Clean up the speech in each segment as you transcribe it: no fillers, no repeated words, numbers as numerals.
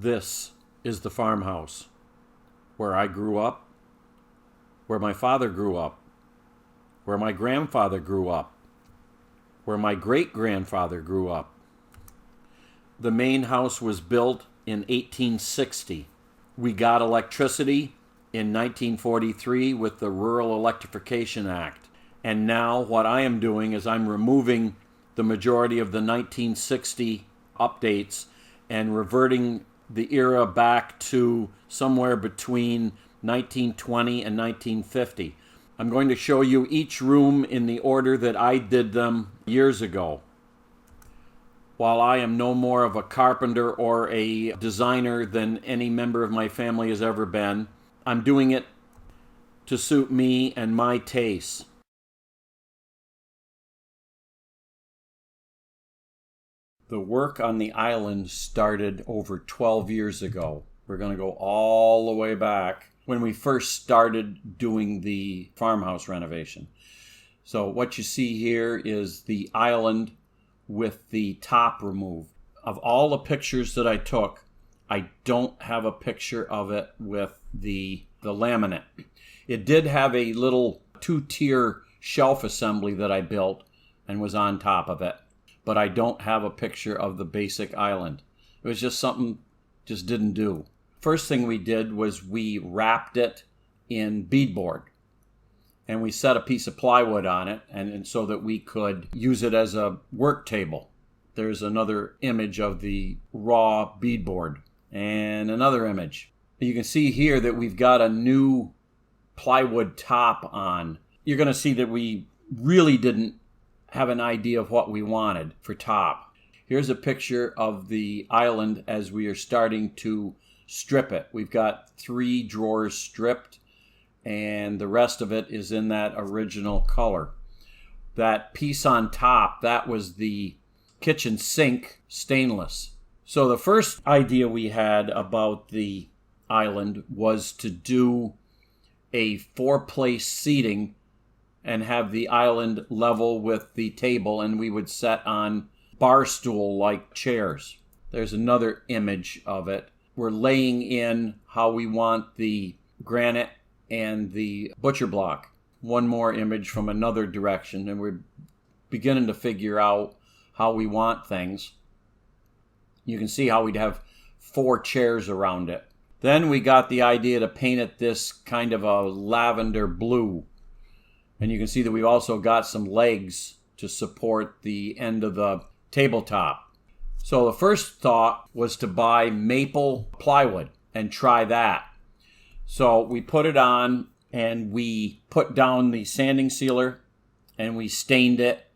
This is the farmhouse where I grew up, where my father grew up, where my grandfather grew up, where my great-grandfather grew up. The main house was built in 1860. We got electricity in 1943 with the Rural Electrification Act. And now what I am doing is I'm removing the majority of the 1960 updates and reverting the era back to somewhere between 1920 and 1950. I'm going to show you each room in the order that I did them years ago. While I am no more of a carpenter or a designer than any member of my family has ever been, I'm doing it to suit me and my tastes. The work on the island started over 12 years ago. We're going to go all the way back when we first started doing the farmhouse renovation. So what you see here is the island with the top removed. Of all the pictures that I took, I don't have a picture of it with the laminate. It did have a little 2-tier shelf assembly that I built and was on top of it. But I don't have a picture of the basic island. It was just something just didn't do. First thing we did was we wrapped it in beadboard. And we set a piece of plywood on it and so that we could use it as a work table. There's another image of the raw beadboard and another image. You can see here that we've got a new plywood top on. You're going to see that we really didn't have an idea of what we wanted for top. Here's a picture of the island as we are starting to strip it. We've got 3 drawers stripped and the rest of it is in that original color. That piece on top, that was the kitchen sink stainless. So the first idea we had about the island was to do a 4-place seating and have the island level with the table, and we would set on bar stool-like chairs. There's another image of it. We're laying in how we want the granite and the butcher block. One more image from another direction, and we're beginning to figure out how we want things. You can see how we'd have 4 chairs around it. Then we got the idea to paint it this kind of a lavender blue. And you can see that we've also got some legs to support the end of the tabletop. So the first thought was to buy maple plywood and try that. So we put it on and we put down the sanding sealer and we stained it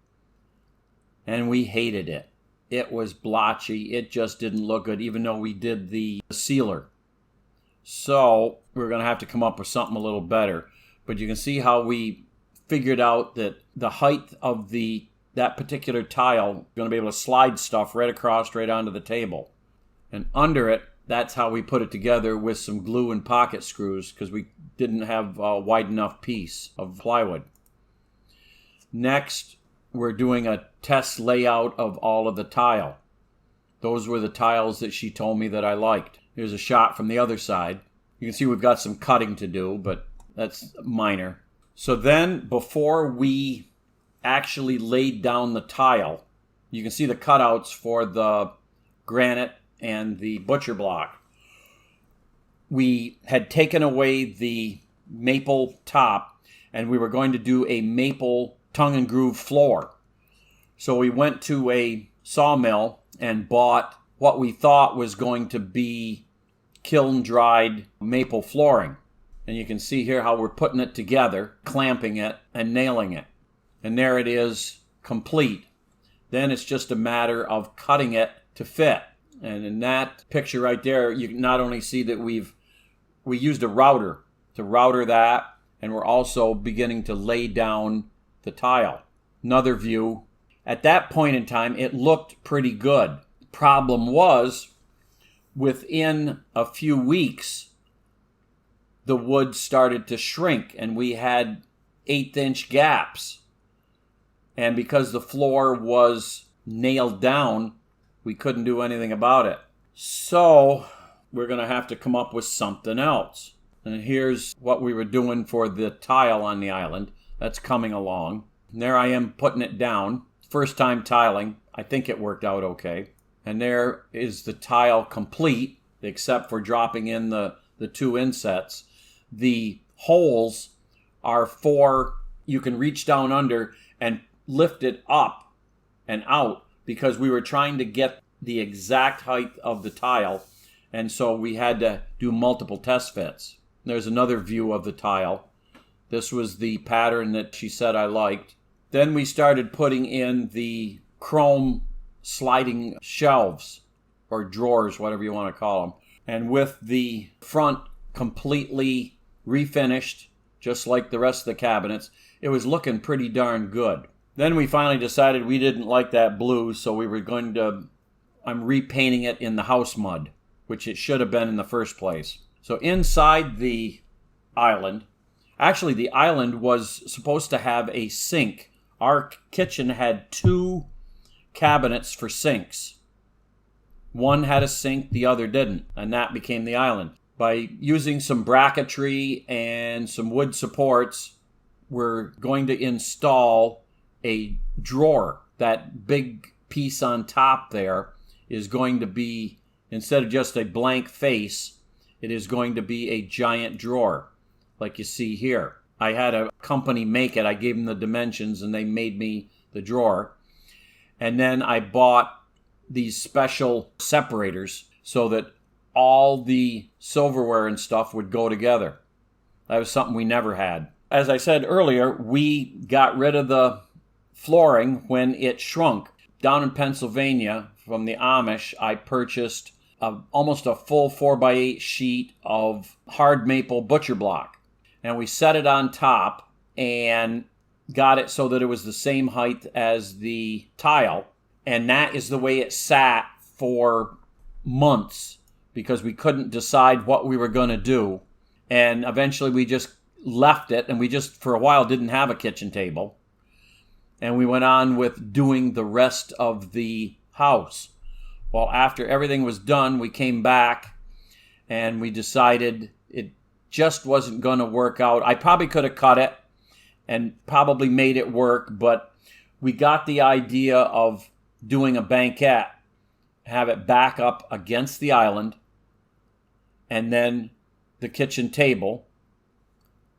and we hated it. It was blotchy. It just didn't look good even though we did the sealer. So we're going to have to come up with something a little better. But you can see how we figured out that the height of that particular tile going to be able to slide stuff right across, right onto the table. And under it, that's how we put it together with some glue and pocket screws because we didn't have a wide enough piece of plywood. Next, we're doing a test layout of all of the tile. Those were the tiles that she told me that I liked. Here's a shot from the other side. You can see we've got some cutting to do, but that's minor. So then, before we actually laid down the tile, you can see the cutouts for the granite and the butcher block. We had taken away the maple top, and we were going to do a maple tongue and groove floor. So we went to a sawmill and bought what we thought was going to be kiln-dried maple flooring. And you can see here how we're putting it together, clamping it, and nailing it. And there it is, complete. Then it's just a matter of cutting it to fit. And in that picture right there, you can not only see that we used a router to router that, and we're also beginning to lay down the tile. Another view. At that point in time, it looked pretty good. Problem was, within a few weeks, the wood started to shrink and we had 1/8-inch gaps. And because the floor was nailed down, we couldn't do anything about it. So we're going to have to come up with something else. And here's what we were doing for the tile on the island. That's coming along. And there I am putting it down. First time tiling. I think it worked out okay. And there is the tile complete, except for dropping in the two insets. The holes are for, you can reach down under and lift it up and out, because we were trying to get the exact height of the tile. And so we had to do multiple test fits. There's another view of the tile. This was the pattern that she said I liked. Then we started putting in the chrome sliding shelves or drawers, whatever you want to call them. And with the front completely refinished, just like the rest of the cabinets, it was looking pretty darn good. Then we finally decided we didn't like that blue, so we were going to, I'm repainting it in the house mud, which it should have been in the first place. So inside the island, actually the island was supposed to have a sink. Our kitchen had two cabinets for sinks. One had a sink, the other didn't, and that became the island. By using some bracketry and some wood supports, we're going to install a drawer. That big piece on top there is going to be, instead of just a blank face, it is going to be a giant drawer, like you see here. I had a company make it. I gave them the dimensions, and they made me the drawer. And then I bought these special separators so that all the silverware and stuff would go together. That was something we never had. As I said earlier, we got rid of the flooring when it shrunk. Down in Pennsylvania, from the Amish, I purchased almost a full 4x8 sheet of hard maple butcher block. And we set it on top and got it so that it was the same height as the tile. And that is the way it sat for months, because we couldn't decide what we were going to do. And eventually we just left it, and we just, for a while, didn't have a kitchen table. And we went on with doing the rest of the house. Well, after everything was done, we came back and we decided it just wasn't going to work out. I probably could have cut it and probably made it work, but we got the idea of doing a banquette, have it back up against the island, and then the kitchen table,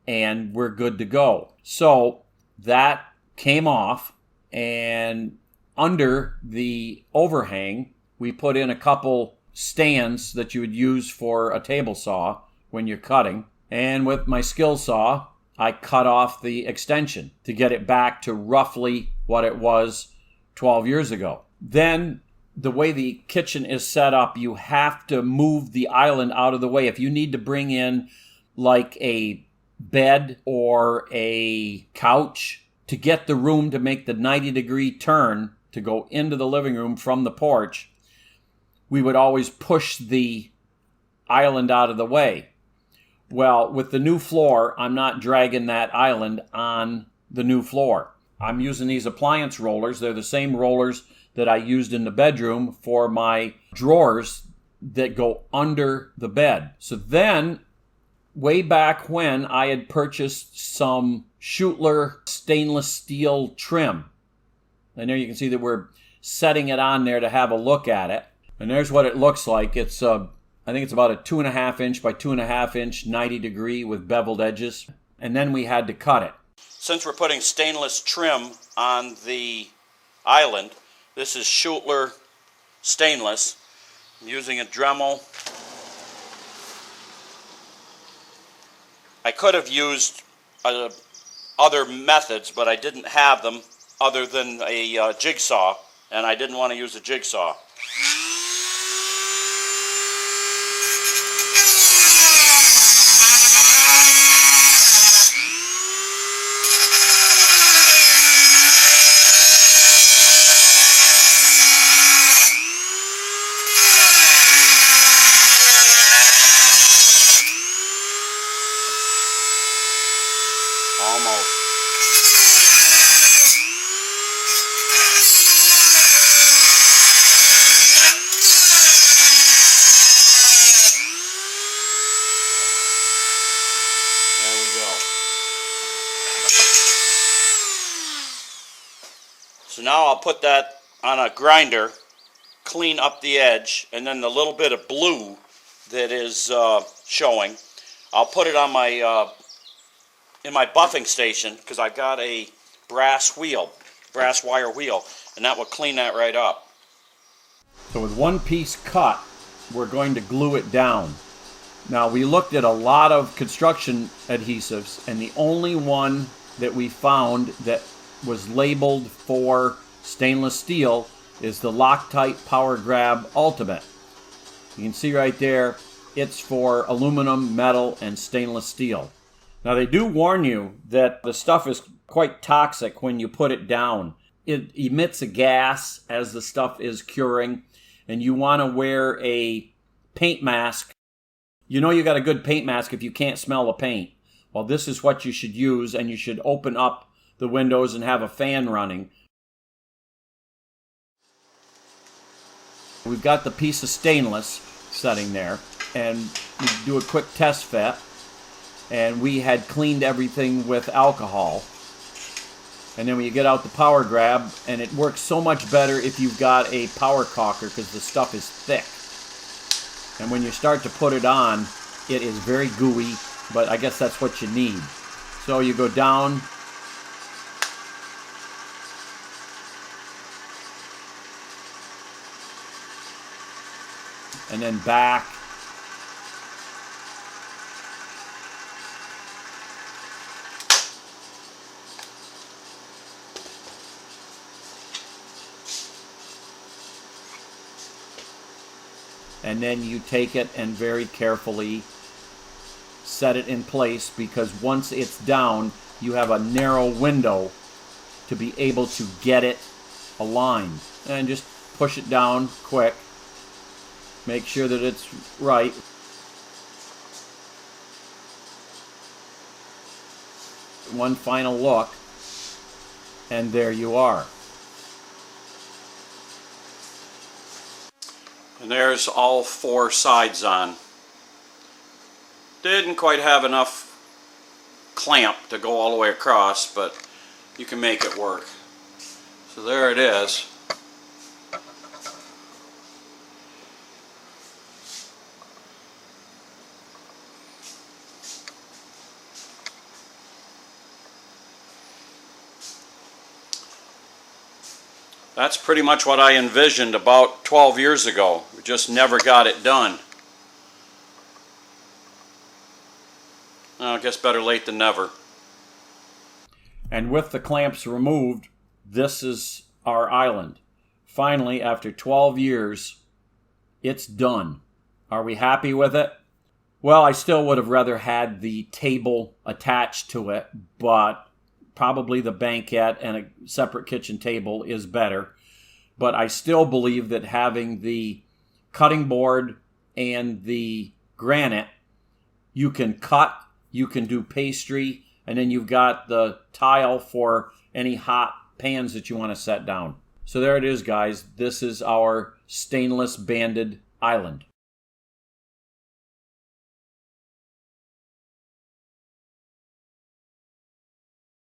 and we're good to go. So that came off, and under the overhang, we put in a couple stands that you would use for a table saw when you're cutting. And with my skill saw, I cut off the extension to get it back to roughly what it was 12 years ago. Then the way the kitchen is set up, you have to move the island out of the way. If you need to bring in like a bed or a couch to get the room to make the 90-degree turn to go into the living room from the porch, we would always push the island out of the way. Well, with the new floor, I'm not dragging that island on the new floor. I'm using these appliance rollers. They're the same rollers that I used in the bedroom for my drawers that go under the bed. So then, way back when, I had purchased some Schuttler stainless steel trim. And there you can see that we're setting it on there to have a look at it. And there's what it looks like. It's I think it's about a 2.5 inch by 2.5 inch 90-degree with beveled edges. And then we had to cut it. Since we're putting stainless trim on the island, this is Schuttler stainless. I'm using a Dremel. I could have used other methods, but I didn't have them other than a jigsaw, and I didn't want to use a jigsaw. So now I'll put that on a grinder, clean up the edge, and then the little bit of blue that is showing, I'll put it on my in my buffing station, because I've got a brass wire wheel, and that will clean that right up. So with one piece cut, we're going to glue it down. Now, we looked at a lot of construction adhesives, and the only one that we found that was labeled for stainless steel is the Loctite Power Grab Ultimate. You can see right there, it's for aluminum, metal, and stainless steel. Now, they do warn you that the stuff is quite toxic when you put it down. It emits a gas as the stuff is curing, and you want to wear a paint mask. You know you got a good paint mask if you can't smell the paint. Well, this is what you should use, and you should open up the windows and have a fan running. We've got the piece of stainless setting there, and we do a quick test fit, and we had cleaned everything with alcohol. And then when you get out the Power Grab, and it works so much better if you've got a power caulker because the stuff is thick. And when you start to put it on, it is very gooey, but I guess that's what you need. So you go down, and then back. And then you take it and very carefully set it in place, because once it's down, you have a narrow window to be able to get it aligned. And just push it down quick. Make sure that it's right. One final look, and there you are. And there's all four sides on. Didn't quite have enough clamp to go all the way across, but you can make it work. So there it is. That's pretty much what I envisioned about 12 years ago. We just never got it done. I guess better late than never. And with the clamps removed, this is our island. Finally, after 12 years, it's done. Are we happy with it? Well, I still would have rather had the table attached to it, but probably the banquette and a separate kitchen table is better. But I still believe that having the cutting board and the granite, you can cut, you can do pastry, and then you've got the tile for any hot pans that you want to set down. So there it is, guys. This is our stainless banded island.